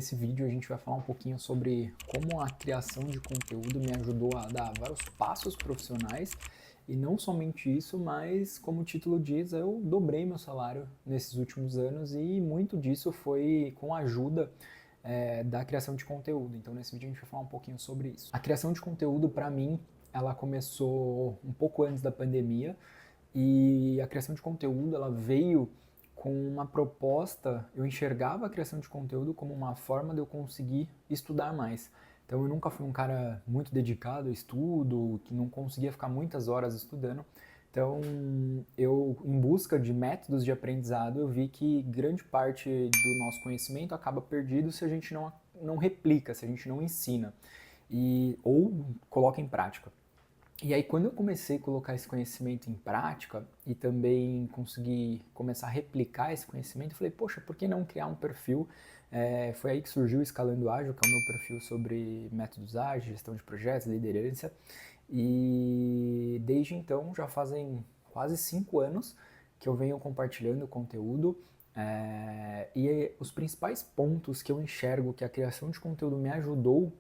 nesse vídeo a gente vai falar um pouquinho sobre como a criação de conteúdo me ajudou a dar vários passos profissionais e não somente isso, mas como o título diz, eu dobrei meu salário nesses últimos anos e muito disso foi com a ajuda da criação de conteúdo. Então nesse vídeo a gente vai falar um pouquinho sobre isso. A criação de conteúdo para mim, ela começou um pouco antes da pandemia e a criação de conteúdo ela veio com uma proposta. Eu enxergava a criação de conteúdo como uma forma de eu conseguir estudar mais. Então eu nunca fui um cara muito dedicado ao estudo, que não conseguia ficar muitas horas estudando. Então eu, em busca de métodos de aprendizado, eu vi que grande parte do nosso conhecimento acaba perdido se a gente não replica, se a gente não ensina ou coloca em prática. E aí, quando eu comecei a colocar esse conhecimento em prática e também consegui começar a replicar esse conhecimento, eu falei, poxa, por que não criar um perfil? Foi aí que surgiu o Escalando Ágil, que é o meu perfil sobre métodos ágeis, gestão de projetos, liderança. E desde então, já fazem quase 5 anos que eu venho compartilhando conteúdo. E os principais pontos que eu enxergo que a criação de conteúdo me ajudou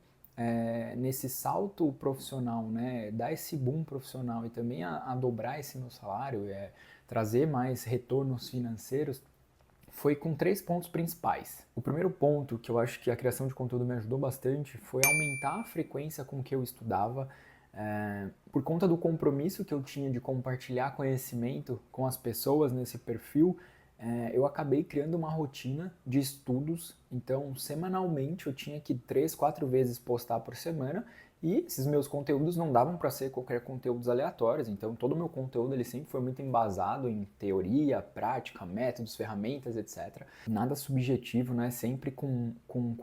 nesse salto profissional, né, dar esse boom profissional e também a dobrar esse meu salário, trazer mais retornos financeiros, foi com 3 pontos principais. O primeiro ponto que eu acho que a criação de conteúdo me ajudou bastante foi aumentar a frequência com que eu estudava, por conta do compromisso que eu tinha de compartilhar conhecimento com as pessoas nesse perfil. Eu acabei criando uma rotina de estudos, então semanalmente eu tinha que 3, 4 vezes postar por semana e esses meus conteúdos não davam para ser qualquer conteúdos aleatórios, então todo o meu conteúdo ele sempre foi muito embasado em teoria, prática, métodos, ferramentas, etc. Nada subjetivo, né? Sempre com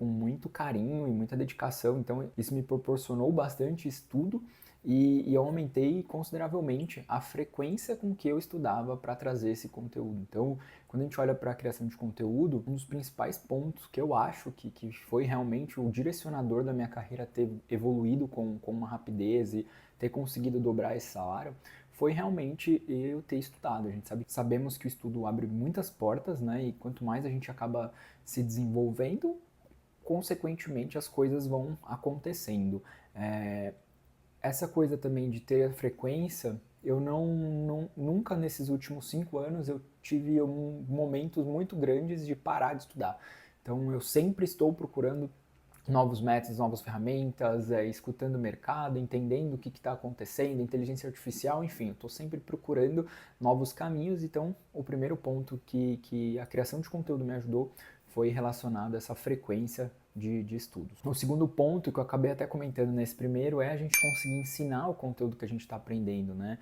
muito carinho e muita dedicação, então isso me proporcionou bastante estudo e eu aumentei consideravelmente a frequência com que eu estudava para trazer esse conteúdo. Então, quando a gente olha para a criação de conteúdo, um dos principais pontos que eu acho que foi realmente o direcionador da minha carreira ter evoluído com uma rapidez e ter conseguido dobrar esse salário, foi realmente eu ter estudado. A gente sabemos que o estudo abre muitas portas, né? E quanto mais a gente acaba se desenvolvendo, consequentemente as coisas vão acontecendo. Essa coisa também de ter a frequência, eu nunca nesses últimos 5 anos eu tive momentos muito grandes de parar de estudar. Então eu sempre estou procurando novos métodos, novas ferramentas, escutando o mercado, entendendo o que está acontecendo, inteligência artificial, enfim, eu estou sempre procurando novos caminhos. Então, o primeiro ponto que a criação de conteúdo me ajudou foi relacionado a essa frequência de estudos. O segundo ponto que eu acabei até comentando nesse primeiro é a gente conseguir ensinar o conteúdo que a gente está aprendendo, né?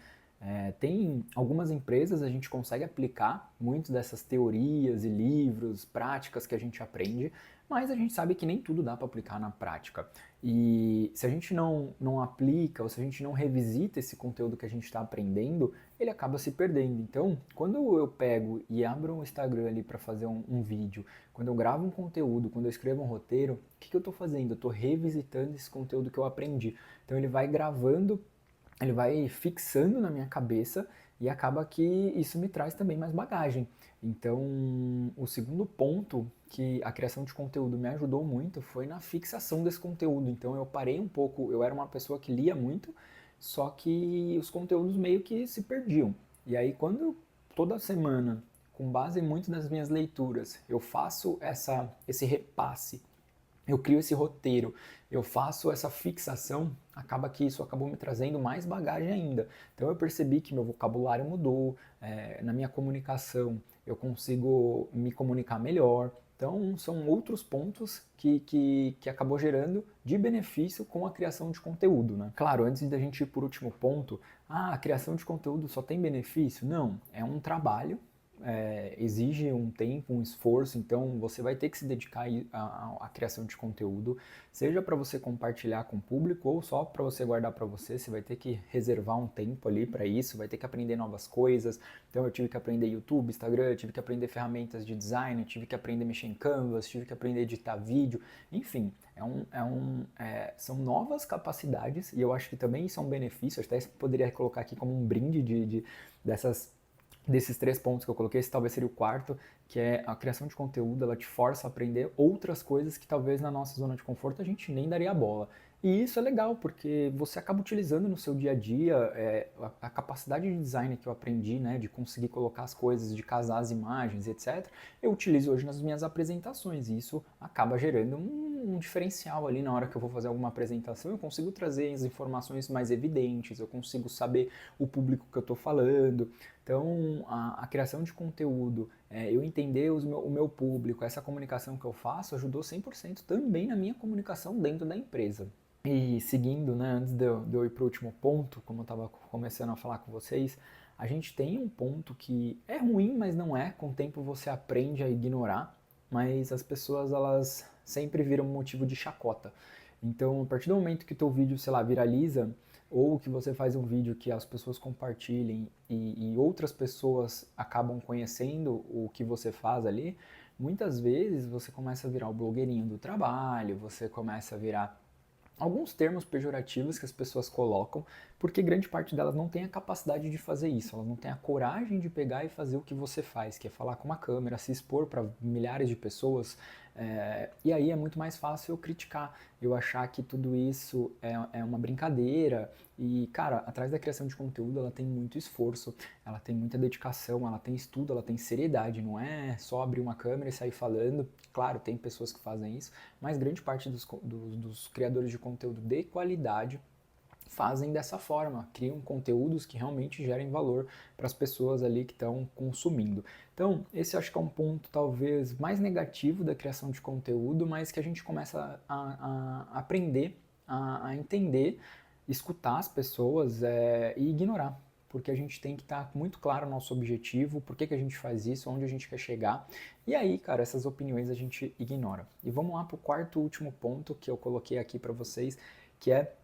Tem algumas empresas, a gente consegue aplicar muito dessas teorias e livros, práticas que a gente aprende, mas a gente sabe que nem tudo dá para aplicar na prática. E se a gente não aplica, ou se a gente não revisita esse conteúdo que a gente está aprendendo, ele acaba se perdendo. Então, quando eu pego e abro um Instagram ali para fazer um vídeo, quando eu gravo um conteúdo, quando eu escrevo um roteiro, o que eu estou fazendo? Eu estou revisitando esse conteúdo que eu aprendi. Então ele vai gravando, ele vai fixando na minha cabeça e acaba que isso me traz também mais bagagem. Então, o segundo ponto que a criação de conteúdo me ajudou muito foi na fixação desse conteúdo. Então, eu parei um pouco, eu era uma pessoa que lia muito, só que os conteúdos meio que se perdiam. E aí, quando toda semana, com base muito nas minhas leituras, eu faço esse repasse, eu crio esse roteiro, eu faço essa fixação, acaba que isso acabou me trazendo mais bagagem ainda. Então eu percebi que meu vocabulário mudou, na minha comunicação eu consigo me comunicar melhor. Então são outros pontos que acabou gerando de benefício com a criação de conteúdo, né? Claro, antes da gente ir por último ponto, a criação de conteúdo só tem benefício? Não, é um trabalho, exige um tempo, um esforço, então você vai ter que se dedicar à criação de conteúdo, seja para você compartilhar com o público ou só para você guardar para você. Você vai ter que reservar um tempo ali para isso, vai ter que aprender novas coisas. Então eu tive que aprender YouTube, Instagram, tive que aprender ferramentas de design, tive que aprender a mexer em Canvas, tive que aprender a editar vídeo, enfim, são novas capacidades e eu acho que também isso é um benefício. Até poderia colocar aqui como um brinde dessas desses 3 pontos que eu coloquei, esse talvez seria o quarto, que é a criação de conteúdo, ela te força a aprender outras coisas que talvez na nossa zona de conforto a gente nem daria bola. E isso é legal, porque você acaba utilizando no seu dia a dia a capacidade de design que eu aprendi, né, de conseguir colocar as coisas, de casar as imagens, etc. Eu utilizo hoje nas minhas apresentações e isso acaba gerando um diferencial ali na hora que eu vou fazer alguma apresentação. Eu consigo trazer as informações mais evidentes, eu consigo saber o público que eu estou falando. Então, a criação de conteúdo, eu entender o meu público, essa comunicação que eu faço ajudou 100% também na minha comunicação dentro da empresa. E seguindo, né, antes de eu ir para o último ponto, como eu estava começando a falar com vocês, a gente tem um ponto que é ruim, mas não é. Com o tempo você aprende a ignorar, mas as pessoas elas sempre viram motivo de chacota. Então, a partir do momento que o teu vídeo, sei lá, viraliza, ou que você faz um vídeo que as pessoas compartilhem e outras pessoas acabam conhecendo o que você faz ali, muitas vezes você começa a virar o blogueirinho do trabalho, você começa a virar alguns termos pejorativos que as pessoas colocam, porque grande parte delas não tem a capacidade de fazer isso, elas não têm a coragem de pegar e fazer o que você faz, que é falar com uma câmera, se expor para milhares de pessoas, e aí é muito mais fácil eu criticar, eu achar que tudo isso é uma brincadeira, e cara, atrás da criação de conteúdo ela tem muito esforço, ela tem muita dedicação, ela tem estudo, ela tem seriedade, não é só abrir uma câmera e sair falando. Claro, tem pessoas que fazem isso, mas grande parte dos criadores de conteúdo de qualidade fazem dessa forma, criam conteúdos que realmente gerem valor para as pessoas ali que estão consumindo. Então, esse eu acho que é um ponto talvez mais negativo da criação de conteúdo, mas que a gente começa a aprender, a entender, escutar as pessoas e ignorar. Porque a gente tem que estar muito claro o nosso objetivo, por que a gente faz isso, onde a gente quer chegar. E aí, cara, essas opiniões a gente ignora. E vamos lá para o quarto e último ponto que eu coloquei aqui para vocês, que é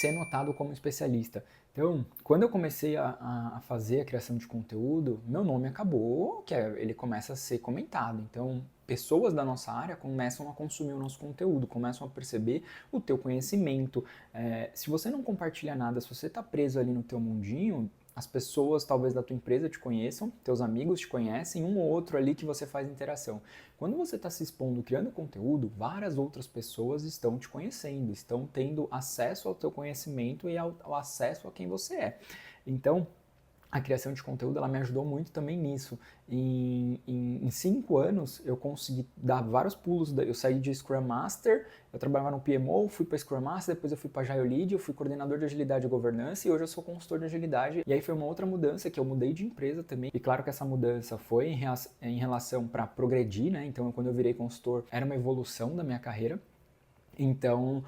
ser notado como especialista. Então, quando eu comecei a fazer a criação de conteúdo, meu nome acabou, ele começa a ser comentado. Então, pessoas da nossa área começam a consumir o nosso conteúdo, começam a perceber o teu conhecimento. Se você não compartilha nada, se você está preso ali no teu mundinho, as pessoas talvez da tua empresa te conheçam, teus amigos te conhecem, um ou outro ali que você faz interação. Quando você está se expondo, criando conteúdo, várias outras pessoas estão te conhecendo, estão tendo acesso ao teu conhecimento e ao acesso a quem você é. Então, a criação de conteúdo ela me ajudou muito também nisso. Em 5 anos eu consegui dar vários pulos. Eu saí de Scrum Master, eu trabalhava no PMO, fui para Scrum Master, depois eu fui para Agile Lead, eu fui coordenador de agilidade e governança e hoje eu sou consultor de agilidade. E aí foi uma outra mudança que eu mudei de empresa também. E claro que essa mudança foi em relação para progredir, né? Então quando eu virei consultor era uma evolução da minha carreira. Então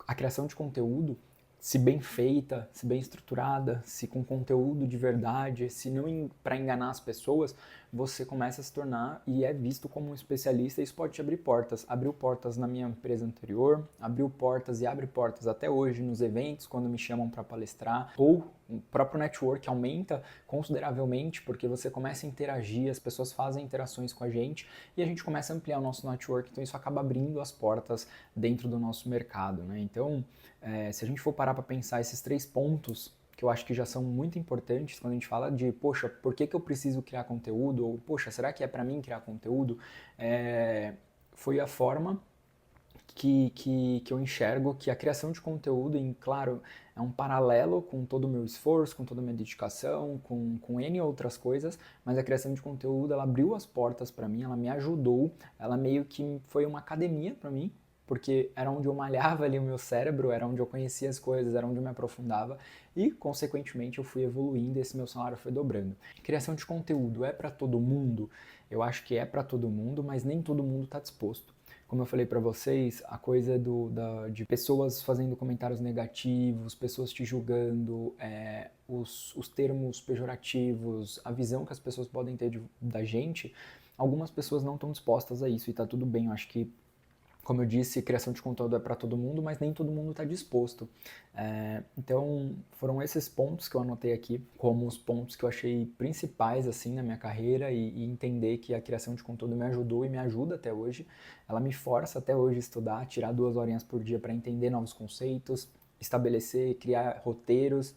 a criação de conteúdo se bem feita, se bem estruturada, se com conteúdo de verdade, se não para enganar as pessoas, você começa a se tornar e é visto como um especialista e isso pode te abrir portas. Abriu portas na minha empresa anterior, abriu portas e abre portas até hoje nos eventos, quando me chamam para palestrar, ou o próprio network aumenta consideravelmente porque você começa a interagir, as pessoas fazem interações com a gente e a gente começa a ampliar o nosso network, então isso acaba abrindo as portas dentro do nosso mercado, né? Então, se a gente for parar para pensar esses 3 pontos que eu acho que já são muito importantes quando a gente fala de, poxa, por que eu preciso criar conteúdo? Ou, poxa, será que é para mim criar conteúdo? Foi a forma que eu enxergo que a criação de conteúdo, claro, é um paralelo com todo o meu esforço, com toda a minha dedicação, com N outras coisas, mas a criação de conteúdo, ela abriu as portas para mim, ela me ajudou, ela meio que foi uma academia para mim, porque era onde eu malhava ali o meu cérebro, era onde eu conhecia as coisas, era onde eu me aprofundava e, consequentemente, eu fui evoluindo e esse meu salário foi dobrando. Criação de conteúdo é para todo mundo? Eu acho que é para todo mundo, mas nem todo mundo está disposto. Como eu falei para vocês, a coisa de pessoas fazendo comentários negativos, pessoas te julgando, os termos pejorativos, a visão que as pessoas podem ter da gente, algumas pessoas não estão dispostas a isso e tá tudo bem. Eu acho que, como eu disse, criação de conteúdo é para todo mundo, mas nem todo mundo está disposto. Então, foram esses pontos que eu anotei aqui como os pontos que eu achei principais assim na minha carreira e entender que a criação de conteúdo me ajudou e me ajuda até hoje. Ela me força até hoje a estudar, tirar 2 horinhas por dia para entender novos conceitos, estabelecer, criar roteiros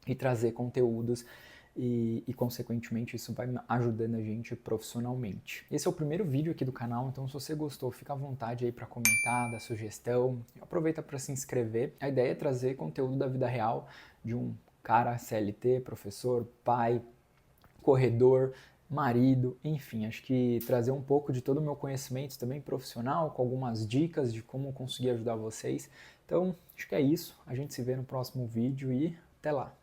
e trazer conteúdos. consequentemente, isso vai ajudando a gente profissionalmente. Esse é o primeiro vídeo aqui do canal, então se você gostou, fica à vontade aí para comentar, dar sugestão, aproveita para se inscrever. A ideia é trazer conteúdo da vida real de um cara CLT, professor, pai, corredor, marido, enfim, acho que trazer um pouco de todo o meu conhecimento também profissional, com algumas dicas de como conseguir ajudar vocês. Então, acho que é isso. A gente se vê no próximo vídeo e até lá!